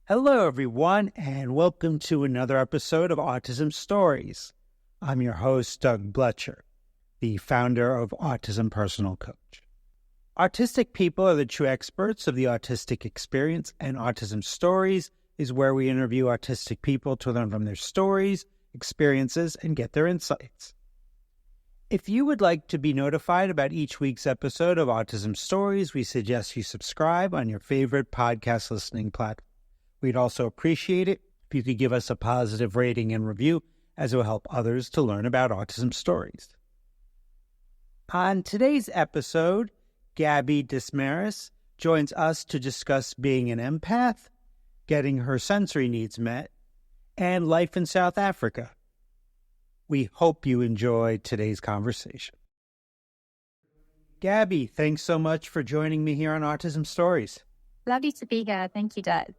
Hello, everyone, and welcome to another episode of Autism Stories. I'm your host, Doug Bletcher, the founder of Autism Personal Coach. Autistic people are the true experts of the autistic experience, and Autism Stories is where we interview autistic people to learn from their stories, experiences, and get their insights. If you would like to be notified about each week's episode of Autism Stories, we suggest you subscribe on your favorite podcast listening platform. We'd also appreciate it if you could give us a positive rating and review, as it will help others to learn about autism stories. On today's episode, Gaby Desmarais joins us to discuss being an empath, getting her sensory needs met, and life in South Africa. We hope you enjoyed today's conversation. Gaby, thanks so much for joining me here on Autism Stories. Lovely to be here. Thank you, Dad.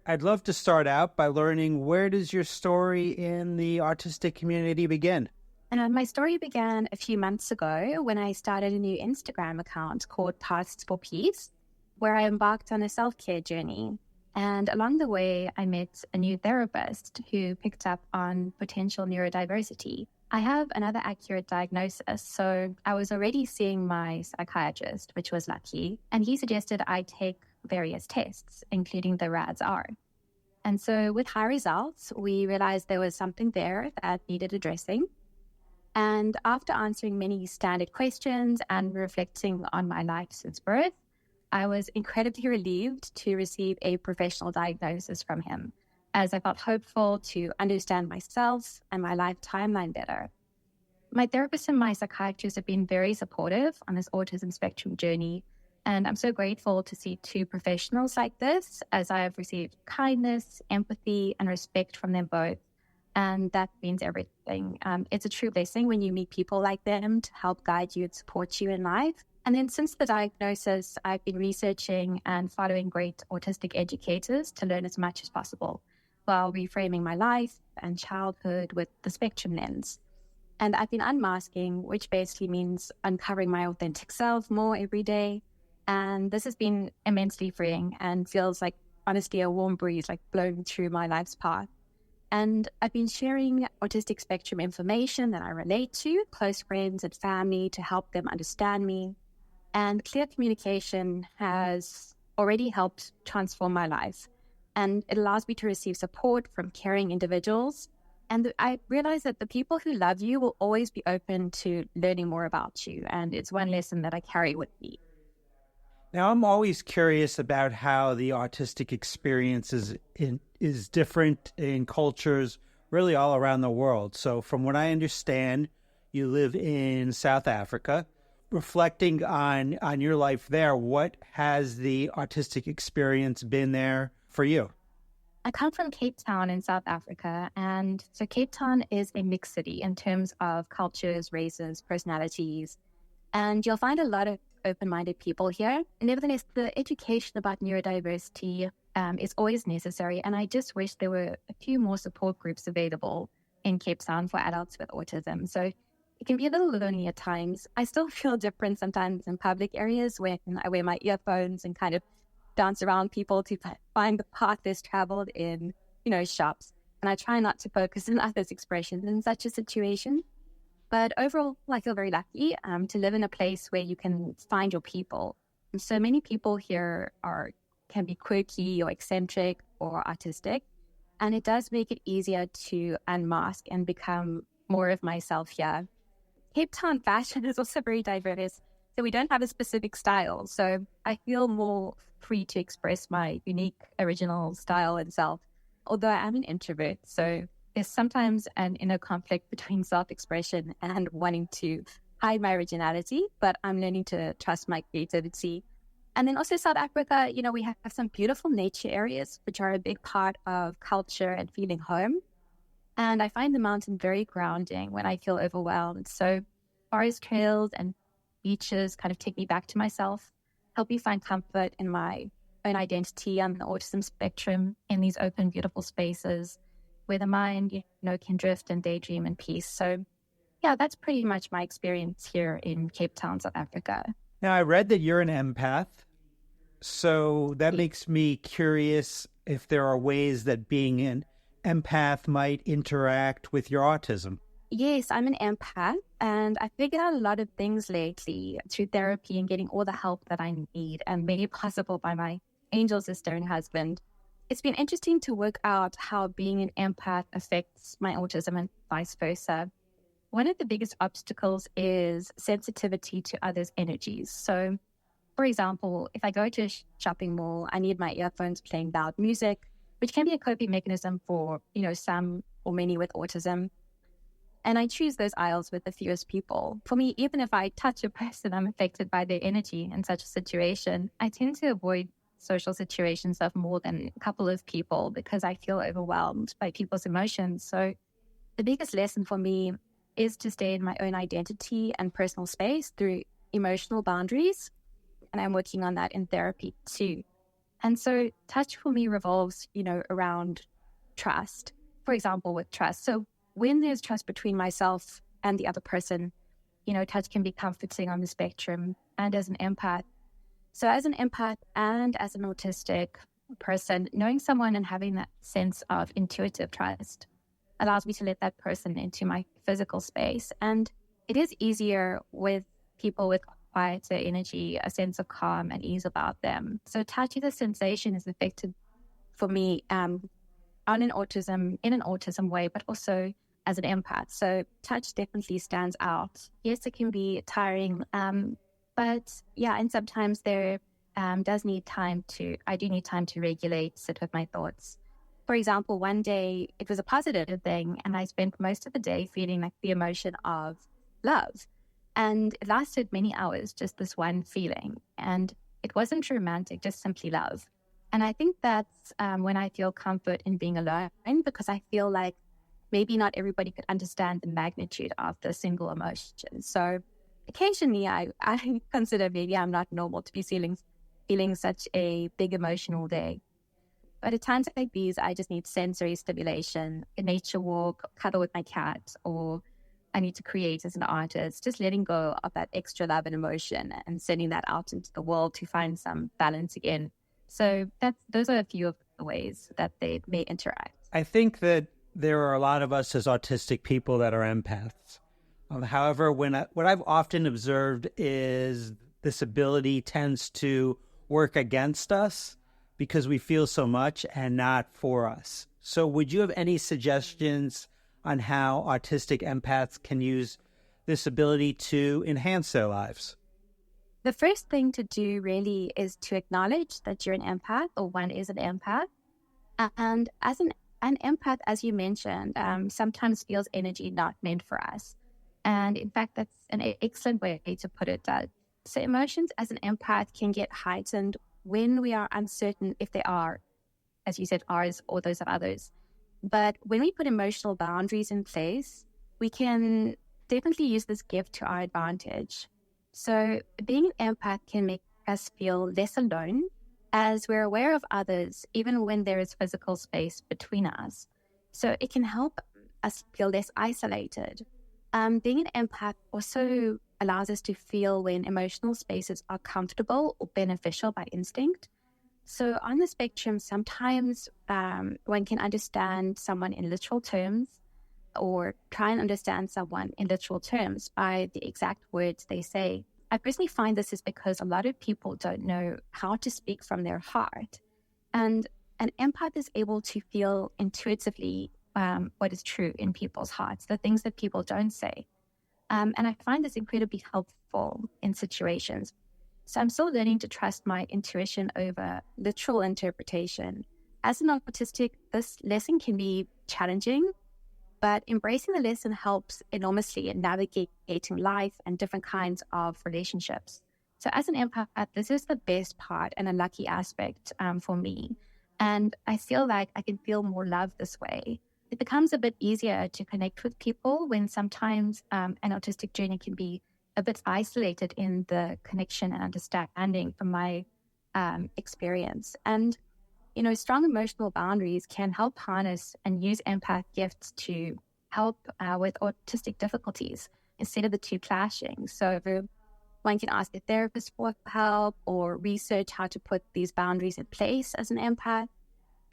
I'd love to start out by learning, where does your story in the autistic community begin? My story began a few months ago when I started a new Instagram account called Paths for Peace, where I embarked on a self-care journey. And along the way, I met a new therapist who picked up on potential neurodiversity. I have another accurate diagnosis, so I was already seeing my psychiatrist, which was lucky, and he suggested I take various tests, including the RADS-R. And so with high results, we realized there was something there that needed addressing. And after answering many standard questions and reflecting on my life since birth, I was incredibly relieved to receive a professional diagnosis from him, as I felt hopeful to understand myself and my life timeline better. My therapist and my psychiatrist have been very supportive on this autism spectrum journey, and I'm so grateful to see two professionals like this, as I have received kindness, empathy, and respect from them both. And that means everything. It's a true blessing when you meet people like them to help guide you and support you in life. And then since the diagnosis, I've been researching and following great autistic educators to learn as much as possible, while reframing my life and childhood with the spectrum lens. And I've been unmasking, which basically means uncovering my authentic self more every day. And this has been immensely freeing and feels like, honestly, a warm breeze like blowing through my life's path. And I've been sharing autistic spectrum information that I relate to, close friends and family, to help them understand me. And clear communication has already helped transform my life. And it allows me to receive support from caring individuals. And I realize that the people who love you will always be open to learning more about you. And it's one lesson that I carry with me. Now, I'm always curious about how the autistic experience is different in cultures really all around the world. So from what I understand, you live in South Africa. Reflecting on your life there, what has the autistic experience been there for you? I come from Cape Town in South Africa, and so Cape Town is a mixed city in terms of cultures, races, personalities, and you'll find a lot of open-minded people here. Nevertheless, the education about neurodiversity is always necessary, and I just wish there were a few more support groups available in Cape Town for adults with autism. So it can be a little lonely at times. I still feel different sometimes in public areas when I wear my earphones and kind of dance around people to find the path less traveled in, shops. And I try not to focus on others' expressions in such a situation. But overall, I feel very lucky to live in a place where you can find your people. And so many people here can be quirky or eccentric or artistic. And it does make it easier to unmask and become more of myself here. Cape Town fashion is also very diverse, so we don't have a specific style. So I feel more free to express my unique, original style and self, although I am an introvert. So there's sometimes an inner conflict between self-expression and wanting to hide my originality, but I'm learning to trust my creativity. And then also South Africa, we have some beautiful nature areas, which are a big part of culture and feeling home. And I find the mountain very grounding when I feel overwhelmed. So forest trails and beaches kind of take me back to myself, help me find comfort in my own identity on the autism spectrum in these open, beautiful spaces where the mind, can drift and daydream in peace. So yeah, that's pretty much my experience here in Cape Town, South Africa. Now, I read that you're an empath. So that makes me curious if there are ways that being an empath might interact with your autism. Yes, I'm an empath, and I figured out a lot of things lately through therapy and getting all the help that I need, and made possible by my angel sister and husband. It's been interesting to work out how being an empath affects my autism and vice versa. One of the biggest obstacles is sensitivity to others' energies. So, for example, if I go to a shopping mall, I need my earphones playing loud music, which can be a coping mechanism for, some or many with autism. And I choose those aisles with the fewest people. For me, even if I touch a person, I'm affected by their energy in such a situation. I tend to avoid social situations of more than a couple of people because I feel overwhelmed by people's emotions. So the biggest lesson for me is to stay in my own identity and personal space through emotional boundaries. And I'm working on that in therapy too. And so touch for me revolves, around trust. For example, with trust. So when there's trust between myself and the other person, touch can be comforting on the spectrum and as an empath. So as an empath and as an autistic person, knowing someone and having that sense of intuitive trust allows me to let that person into my physical space. And it is easier with people with quieter energy, a sense of calm and ease about them. So touch as a sensation is effective for me in an autism way, but also as an empath. So touch definitely stands out. Yes, it can be tiring, but yeah, and sometimes there I do need time to regulate, sit with my thoughts. For example, one day it was a positive thing, and I spent most of the day feeling like the emotion of love. And it lasted many hours, just this one feeling. And it wasn't romantic, just simply love. And I think that's when I feel comfort in being alone, because I feel like maybe not everybody could understand the magnitude of the single emotion. So occasionally I consider maybe I'm not normal to be feeling such a big emotion all day. But at times like these, I just need sensory stimulation, a nature walk, cuddle with my cat, or I need to create as an artist, just letting go of that extra love and emotion and sending that out into the world to find some balance again. So those are a few of the ways that they may interact. I think that there are a lot of us as autistic people that are empaths. However, what I've often observed is this ability tends to work against us because we feel so much and not for us. So would you have any suggestions on how autistic empaths can use this ability to enhance their lives? The first thing to do really is to acknowledge that you're an empath or one is an empath. And as an empath, as you mentioned, sometimes feels energy not meant for us. And in fact, that's an excellent way to put it. So emotions as an empath can get heightened when we are uncertain if they are, as you said, ours or those of others. But when we put emotional boundaries in place, we can definitely use this gift to our advantage. So being an empath can make us feel less alone as we're aware of others, even when there is physical space between us. So it can help us feel less isolated. Being an empath also allows us to feel when emotional spaces are comfortable or beneficial by instinct. So on the spectrum, sometimes one can understand someone in literal terms or try and understand someone in literal terms by the exact words they say. I personally find this is because a lot of people don't know how to speak from their heart. And an empath is able to feel intuitively what is true in people's hearts, the things that people don't say. And I find this incredibly helpful in situations. So I'm still learning to trust my intuition over literal interpretation. As an autistic, this lesson can be challenging, but embracing the lesson helps enormously in navigating life and different kinds of relationships. So as an empath, this is the best part and a lucky aspect for me. And I feel like I can feel more love this way. It becomes a bit easier to connect with people when sometimes an autistic journey can be a bit isolated in the connection and understanding from my experience. And, strong emotional boundaries can help harness and use empath gifts to help with autistic difficulties instead of the two clashing. So one can ask a therapist for help or research how to put these boundaries in place as an empath.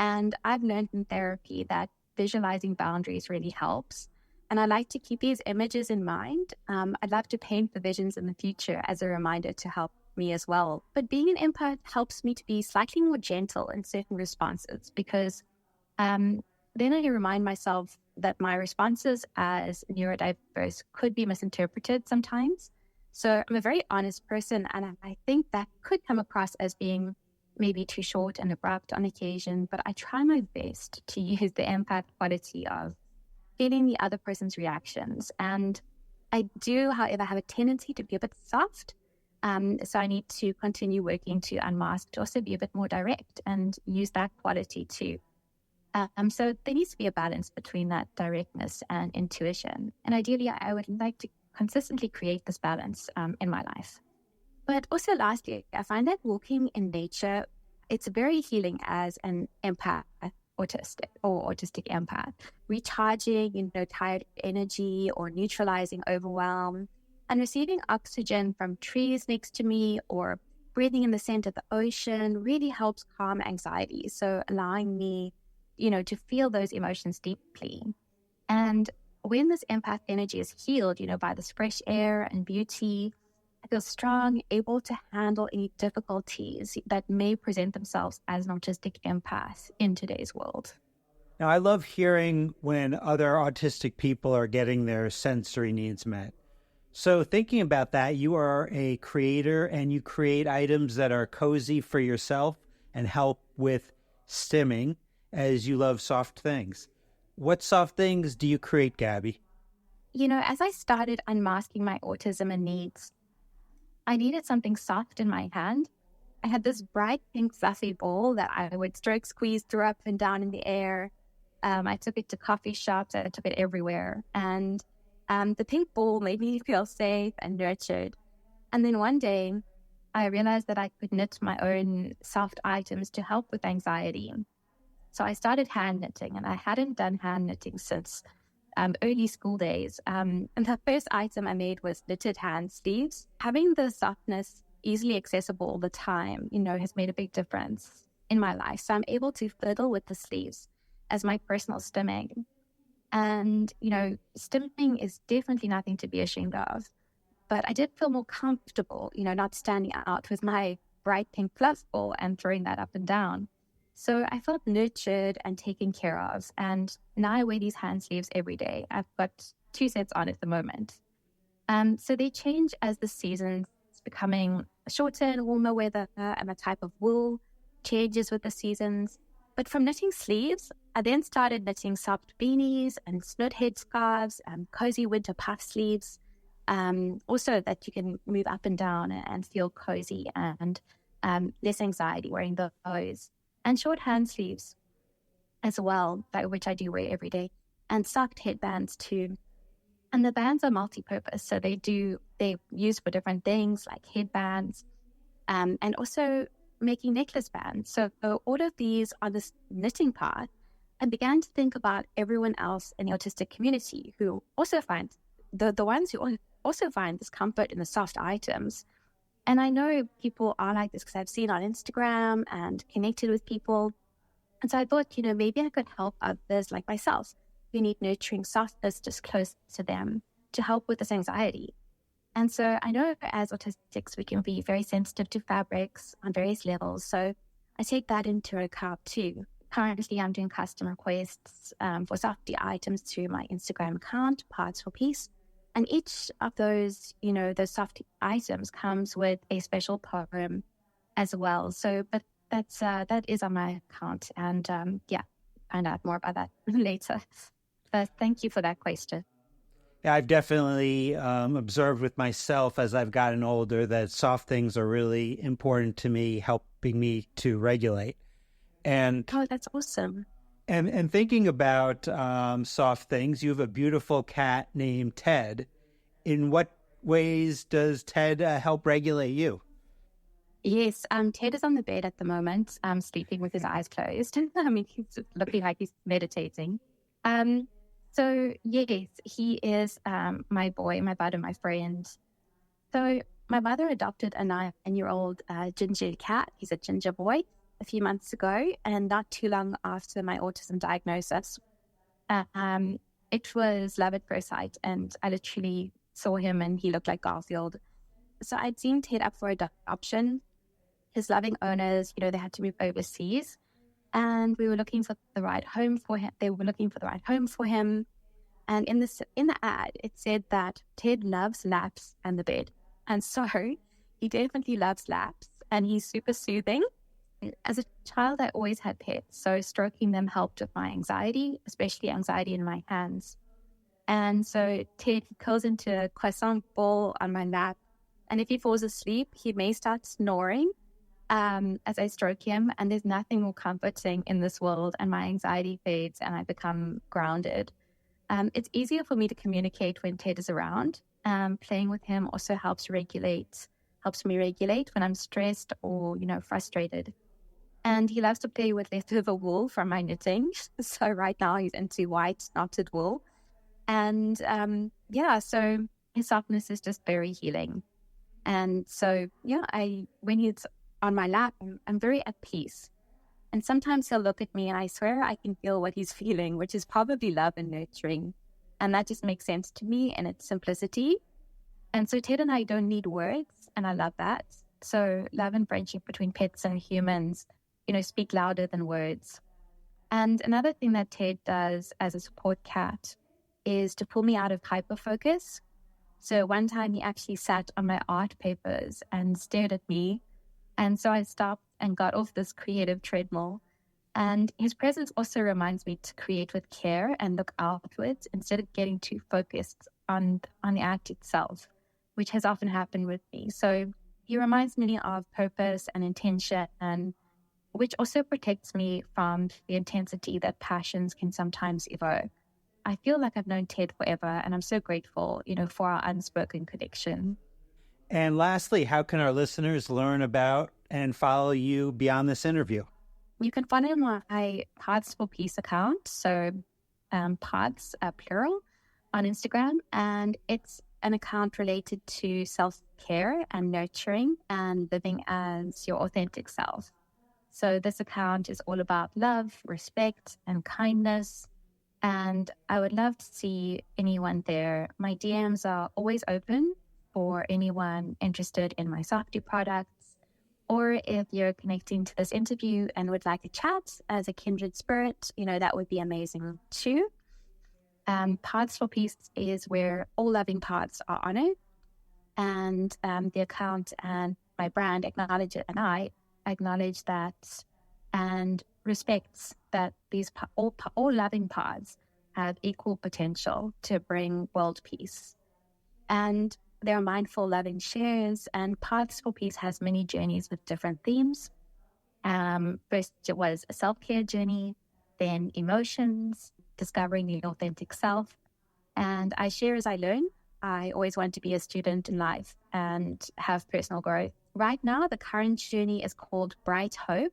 And I've learned in therapy that visualizing boundaries really helps. And I like to keep these images in mind. I'd love to paint the visions in the future as a reminder to help me as well. But being an empath helps me to be slightly more gentle in certain responses because then I remind myself that my responses as neurodiverse could be misinterpreted sometimes. So I'm a very honest person, and I think that could come across as being maybe too short and abrupt on occasion, but I try my best to use the empath quality of feeling the other person's reactions. And I do, however, have a tendency to be a bit soft. So I need to continue working to unmask, to also be a bit more direct and use that quality too. So there needs to be a balance between that directness and intuition. And ideally, I would like to consistently create this balance in my life. But also lastly, I find that walking in nature, it's very healing as an empath, autistic empath, recharging, tired energy or neutralizing overwhelm, and receiving oxygen from trees next to me or breathing in the scent of the ocean really helps calm anxiety. So allowing me, to feel those emotions deeply. And when this empath energy is healed, by this fresh air and beauty, I feel strong, able to handle any difficulties that may present themselves as an autistic empath in today's world. Now, I love hearing when other autistic people are getting their sensory needs met. So thinking about that, you are a creator and you create items that are cozy for yourself and help with stimming as you love soft things. What soft things do you create, Gaby? As I started unmasking my autism and needs, I needed something soft in my hand. I had this bright pink fluffy ball that I would stroke squeeze through up and down in the air. I took it to coffee shops. I took it everywhere. And the pink ball made me feel safe and nurtured. And then one day, I realized that I could knit my own soft items to help with anxiety. So I started hand knitting, and I hadn't done hand knitting since early school days. And the first item I made was knitted hand sleeves. Having the softness easily accessible all the time, has made a big difference in my life. So I'm able to fiddle with the sleeves as my personal stimming. And, stimming is definitely nothing to be ashamed of. But I did feel more comfortable, not standing out with my bright pink fluff ball and throwing that up and down. So I felt nurtured and taken care of. And now I wear these hand sleeves every day. I've got 2 sets on at the moment. So they change as the seasons, becoming shorter and warmer weather, and the type of wool changes with the seasons. But from knitting sleeves, I then started knitting soft beanies and snood head scarves and cozy winter puff sleeves. Also that you can move up and down and feel cozy and less anxiety wearing those. And short hand sleeves as well, which I do wear every day, and soft headbands too. And the bands are multi-purpose, so they're used for different things like headbands, and also making necklace bands. So all of these on this knitting path, I began to think about everyone else in the autistic community who also find the ones who also find this comfort in the soft items. And I know people are like this because I've seen on Instagram and connected with people. And so I thought, maybe I could help others like myself who need nurturing softness just close to them to help with this anxiety. And so I know as autistics, we can be very sensitive to fabrics on various levels. So I take that into account too. Currently, I'm doing custom requests for softy items through my Instagram account, Parts for Peace. And each of those, those soft items comes with a special poem as well. So, but that is on my account. And find out more about that later. But thank you for that question. Yeah, I've definitely observed with myself as I've gotten older that soft things are really important to me, helping me to regulate. And oh, that's awesome. And thinking about soft things, you have a beautiful cat named Ted. In what ways does Ted help regulate you? Yes, Ted is on the bed at the moment, sleeping with his eyes closed. I mean, he's looking like he's meditating. So yes, he is my boy, my bud, and my friend. So my mother adopted a 9-year-old ginger cat. He's a ginger boy. a few months ago, and not too long after my autism diagnosis. It was love at first sight, and I literally saw him and he looked like Garfield. So I'd seen Ted up for adoption. His loving owners, they had to move overseas, and we were looking for the right home for him. They were looking for the right home for him. And in the ad, it said that Ted loves laps and the bed. And so he definitely loves laps, and he's super soothing. As a child, I always had pets, so stroking them helped with my anxiety, especially anxiety in my hands. And so Ted curls into a croissant ball on my lap, and if he falls asleep, he may start snoring as I stroke him, and there's nothing more comforting in this world, and my anxiety fades and I become grounded. It's easier for me to communicate when Ted is around. Playing with him also helps me regulate when I'm stressed or, frustrated. And he loves to play with leftover wool from my knitting. So right now he's into white knotted wool. And so his softness is just very healing. And so, when he's on my lap, I'm very at peace. And sometimes he'll look at me and I swear I can feel what he's feeling, which is probably love and nurturing. And that just makes sense to me in its simplicity. And so Ted and I don't need words, and I love that. So love and friendship between pets and humans, speak louder than words. And another thing that Ted does as a support cat is to pull me out of hyperfocus. So one time he actually sat on my art papers and stared at me. And so I stopped and got off this creative treadmill. And his presence also reminds me to create with care and look outwards instead of getting too focused on the act itself, which has often happened with me. So he reminds me of purpose and intention, and which also protects me from the intensity that passions can sometimes evoke. I feel like I've known Ted forever, and I'm so grateful, for our unspoken connection. And lastly, how can our listeners learn about and follow you beyond this interview? You can follow my Paths for Peace account, so Paths, plural, on Instagram, and it's an account related to self-care and nurturing and living as your authentic self. So this account is all about love, respect, and kindness. And I would love to see anyone there. My DMs are always open for anyone interested in my Softy products. Or if you're connecting to this interview and would like to chat as a kindred spirit, that would be amazing too. Paths for Peace is where all loving paths are honored. And the account and my brand acknowledge it, and I acknowledge that and respects that these all loving paths have equal potential to bring world peace. And there are mindful, loving shares, and Paths for Peace has many journeys with different themes. First, it was a self-care journey, then emotions, discovering the authentic self, and I share as I learn. I always want to be a student in life and have personal growth. Right now, the current journey is called Bright Hope,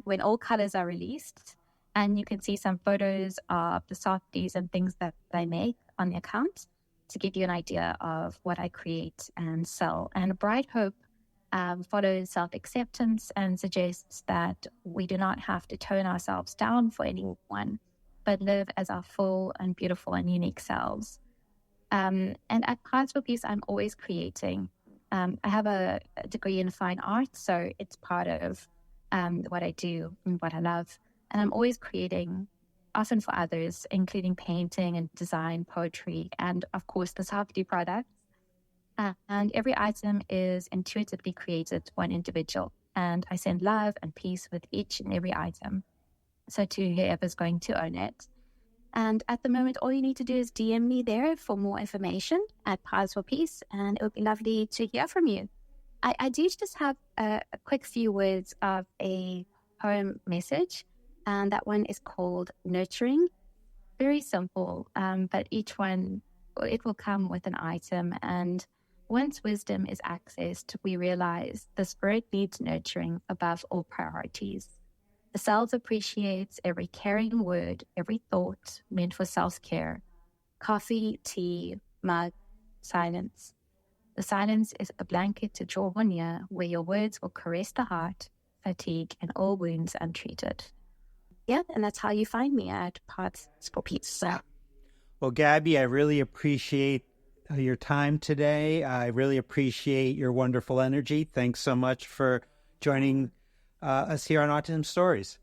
when all colors are released. And you can see some photos of the softies and things that I make on the account to give you an idea of what I create and sell. And Bright Hope follows self-acceptance and suggests that we do not have to tone ourselves down for anyone, but live as our full and beautiful and unique selves. And at Paths for Peace, I'm always creating. I have a degree in fine art, so it's part of what I do and what I love. And I'm always creating, often for others, including painting and design, poetry, and of course the Softy products. And every item is intuitively created for an individual. And I send love and peace with each and every item. So to whoever's going to own it. And at the moment, all you need to do is DM me there for more information at Paths for Peace, and it would be lovely to hear from you. I do just have a quick few words of a poem message, and that one is called Nurturing. Very simple, but each one, it will come with an item. And once wisdom is accessed, we realize the spirit needs nurturing above all priorities. The self appreciates every caring word, every thought meant for self-care. Coffee, tea, mug, silence. The silence is a blanket to draw near, where your words will caress the heart, fatigue, and all wounds untreated. Yeah, and that's how you find me at Paths for Peace. So. Well, Gaby, I really appreciate your time today. I really appreciate your wonderful energy. Thanks so much for joining us here on Autism Stories.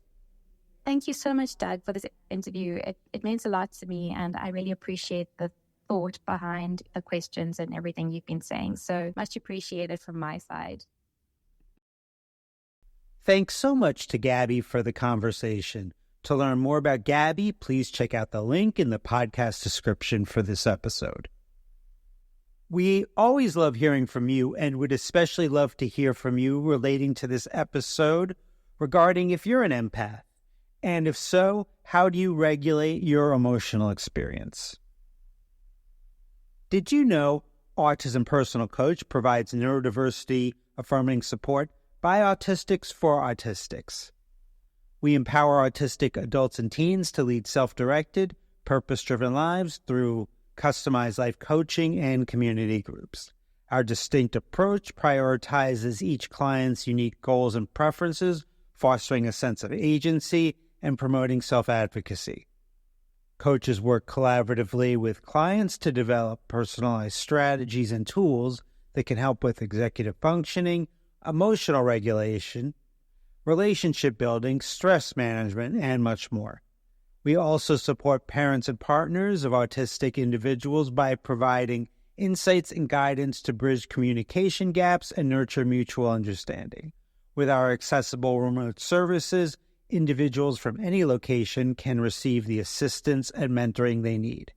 Thank you so much, Doug, for this interview. It means a lot to me, and I really appreciate the thought behind the questions and everything you've been saying. So much appreciated from my side. Thanks so much to Gaby for the conversation. To learn more about Gaby, please check out the link in the podcast description for this episode. We always love hearing from you and would especially love to hear from you relating to this episode regarding if you're an empath. And if so, how do you regulate your emotional experience? Did you know Autism Personal Coach provides neurodiversity affirming support by autistics for autistics? We empower autistic adults and teens to lead self-directed, purpose-driven lives through customized life coaching and community groups. Our distinct approach prioritizes each client's unique goals and preferences, fostering a sense of agency and promoting self-advocacy. Coaches work collaboratively with clients to develop personalized strategies and tools that can help with executive functioning, emotional regulation, relationship building, stress management, and much more. We also support parents and partners of autistic individuals by providing insights and guidance to bridge communication gaps and nurture mutual understanding. With our accessible remote services, individuals from any location can receive the assistance and mentoring they need.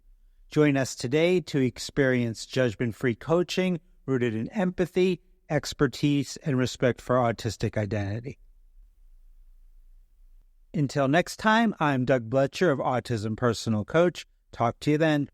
Join us today to experience judgment-free coaching rooted in empathy, expertise, and respect for autistic identity. Until next time, I'm Doug Bletcher of Autism Personal Coach. Talk to you then.